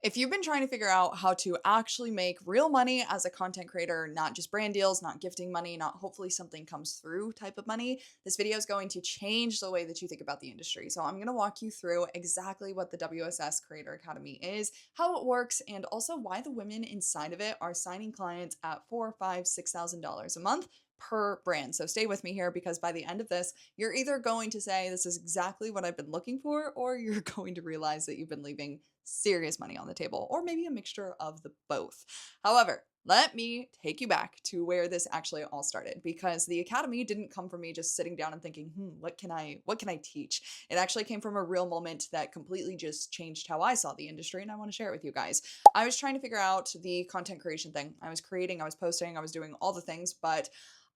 If you've been trying to figure out how to actually make real money as a content creator, not just brand deals, not gifting money, not hopefully something comes through type of money, this video is going to change the way that you think about the industry. So I'm going to walk you through exactly what the WSS Creator Academy is, how it works, and also why the women inside of it are signing clients at $4, $5, $6,000 a month per brand. So stay with me here because by the end of this, you're either going to say this is exactly what I've been looking for, or you're going to realize that you've been leaving serious money on the table, or maybe a mixture of the both. However, let me take you back to where this actually all started because the academy didn't come from me just sitting down and thinking, what can I teach? It actually came from a real moment that completely just changed how I saw the industry, and I want to share it with you guys. I was trying to figure out the content creation thing. I was creating, I was posting, I was doing all the things, but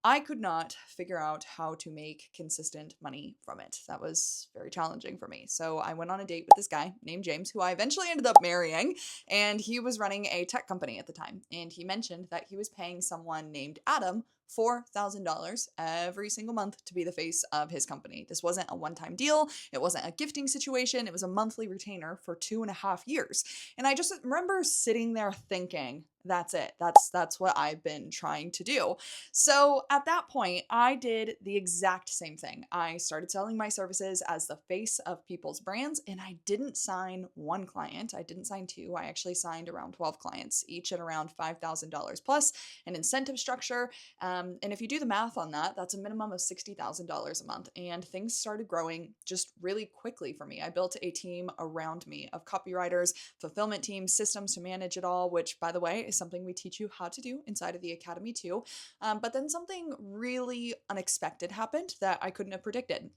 I could not figure out how to make consistent money from it. That was very challenging for me. So I went on a date with this guy named James, who I eventually ended up marrying, and he was running a tech company at the time. And he mentioned that he was paying someone named Adam $4,000 every single month to be the face of his company. This wasn't a one-time deal. It wasn't a gifting situation. It was a monthly retainer for 2.5 years. And I just remember sitting there thinking, that's it. That's what I've been trying to do. So at that point, I did the exact same thing. I started selling my services as the face of people's brands, and I didn't sign one client. I didn't sign two. I actually signed around 12 clients, each at around $5,000 plus an incentive structure. And if you do the math on that, that's a minimum of $60,000 a month. And things started growing just really quickly for me. I built a team around me of copywriters, fulfillment teams, systems to manage it all, which, by the way, is something we teach you how to do inside of the academy too. But then something really unexpected happened that I couldn't have predicted.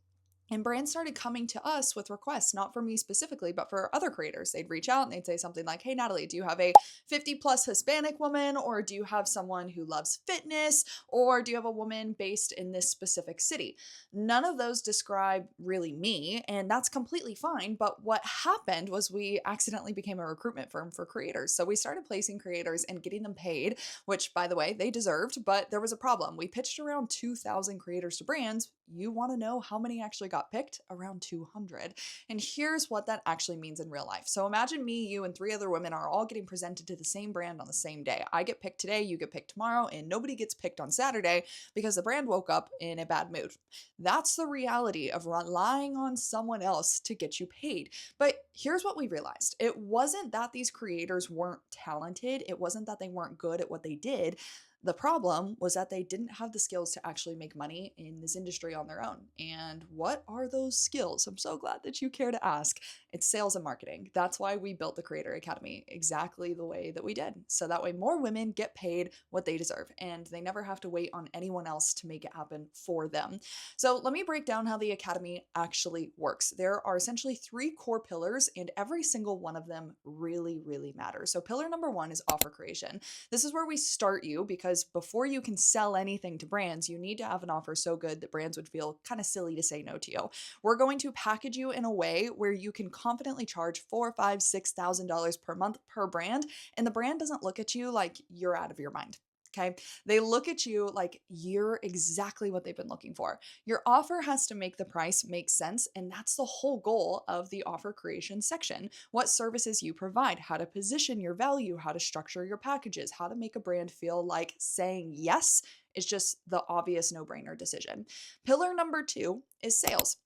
And brands started coming to us with requests, not for me specifically, but for other creators. They'd reach out and they'd say something like, hey, Natalie, do you have a 50 plus Hispanic woman? Or do you have someone who loves fitness? Or do you have a woman based in this specific city? None of those describe really me, and that's completely fine. But what happened was we accidentally became a recruitment firm for creators. So we started placing creators and getting them paid, which, by the way, they deserved, but there was a problem. We pitched around 2,000 creators to brands. You want to know how many actually got picked? Around 200. And here's what that actually means in real life. So imagine me, you, and three other women are all getting presented to the same brand on the same day. I get picked today, you get picked tomorrow, and nobody gets picked on Saturday because the brand woke up in a bad mood. That's the reality of relying on someone else to get you paid. But here's what we realized. It wasn't that these creators weren't talented. It wasn't that they weren't good at what they did. The problem was that they didn't have the skills to actually make money in this industry on their own. And what are those skills? I'm so glad that you care to ask. It's sales and marketing. That's why we built the Creator Academy exactly the way that we did. So that way more women get paid what they deserve and they never have to wait on anyone else to make it happen for them. So let me break down how the Academy actually works. There are essentially three core pillars, and every single one of them really, really matters. So pillar number one is offer creation. This is where we start you because before you can sell anything to brands, you need to have an offer so good that brands would feel kind of silly to say no to you. We're going to package you in a way where you can confidently charge $4, $5, $6,000 per month per brand, and the brand doesn't look at you like you're out of your mind. Okay. They look at you like you're exactly what they've been looking for. Your offer has to make the price make sense. And that's the whole goal of the offer creation section. What services you provide, how to position your value, how to structure your packages, how to make a brand feel like saying yes is just the obvious no-brainer decision. Pillar number two is sales.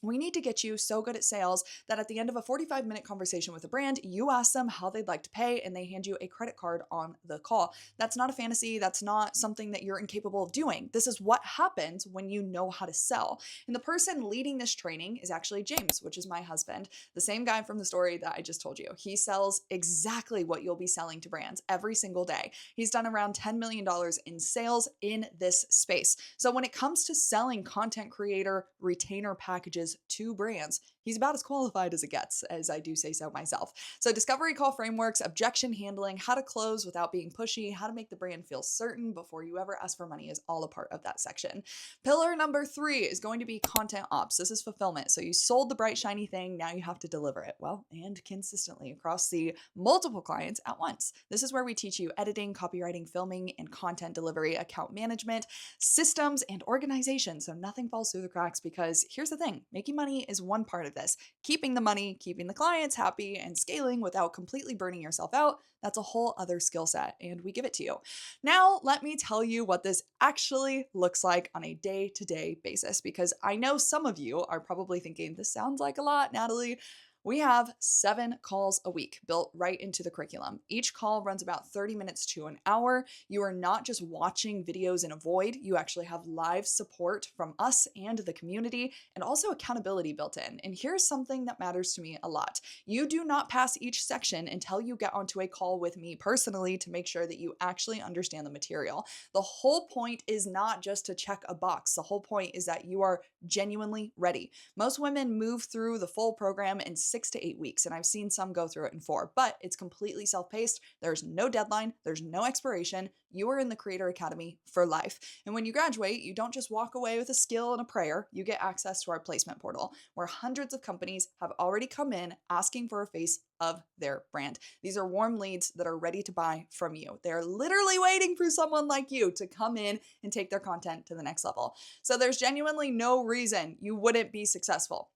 We need to get you so good at sales that at the end of a 45-minute conversation with a brand, you ask them how they'd like to pay and they hand you a credit card on the call. That's not a fantasy. That's not something that you're incapable of doing. This is what happens when you know how to sell. And the person leading this training is actually James, which is my husband, the same guy from the story that I just told you. He sells exactly what you'll be selling to brands every single day. He's done around $10 million in sales in this space. So when it comes to selling content creator retainer packages to brands, he's about as qualified as it gets, as I do say so myself. So discovery call frameworks, objection handling, how to close without being pushy, how to make the brand feel certain before you ever ask for money is all a part of that section. Pillar number three is going to be content ops. This is fulfillment. So you sold the bright, shiny thing. Now you have to deliver it well and consistently across the multiple clients at once. This is where we teach you editing, copywriting, filming, and content delivery, account management, systems, and organization. So nothing falls through the cracks because here's the thing, Making money is one part of this. Keeping the money, keeping the clients happy, and scaling without completely burning yourself out, that's a whole other skill set, and we give it to you. Now, let me tell you what this actually looks like on a day-to-day basis, because I know some of you are probably thinking, this sounds like a lot, Natalie. We have 7 calls a week built right into the curriculum. Each call runs about 30 minutes to an hour. You are not just watching videos in a void, you actually have live support from us and the community, and also accountability built in. And here's something that matters to me a lot. You do not pass each section until you get onto a call with me personally to make sure that you actually understand the material. The whole point is not just to check a box. The whole point is that you are genuinely ready. Most women move through the full program in 6 to 8 weeks, and I've seen some go through it in 4, but it's completely self-paced. There's no deadline, there's no expiration. You are in the Creator Academy for life. And when you graduate, you don't just walk away with a skill and a prayer. You get access to our placement portal, where hundreds of companies have already come in asking for a face of their brand. These are warm leads that are ready to buy from you. They're literally waiting for someone like you to come in and take their content to the next level. So there's genuinely no reason you wouldn't be successful.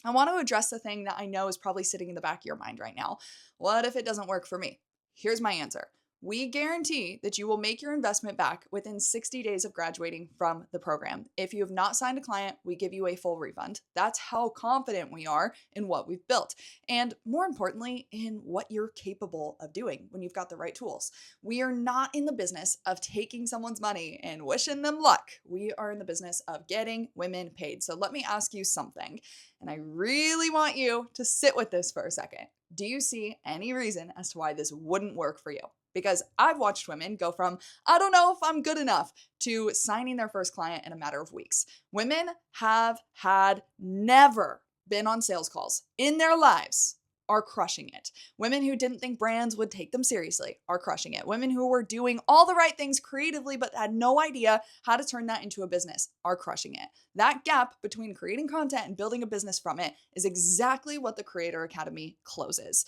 I want to address the thing that I know is probably sitting in the back of your mind right now. What if it doesn't work for me? Here's my answer. We guarantee that you will make your investment back within 60 days of graduating from the program. If you have not signed a client, we give you a full refund. That's how confident we are in what we've built. And more importantly, in what you're capable of doing when you've got the right tools. We are not in the business of taking someone's money and wishing them luck. We are in the business of getting women paid. So let me ask you something. And I really want you to sit with this for a second. Do you see any reason as to why this wouldn't work for you? Because I've watched women go from, I don't know if I'm good enough, to signing their first client in a matter of weeks. Women have had never been on sales calls in their lives are crushing it. Women who didn't think brands would take them seriously are crushing it. Women who were doing all the right things creatively but had no idea how to turn that into a business are crushing it. That gap between creating content and building a business from it is exactly what the Creator Academy closes.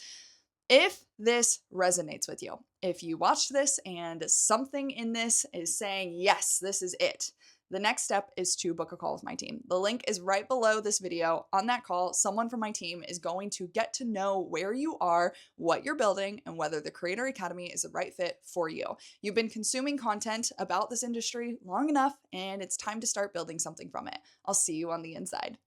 If this resonates with you, if you watched this and something in this is saying, yes, this is it, the next step is to book a call with my team. The link is right below this video. On that call, someone from my team is going to get to know where you are, what you're building, and whether the Creator Academy is the right fit for you. You've been consuming content about this industry long enough, and it's time to start building something from it. I'll see you on the inside.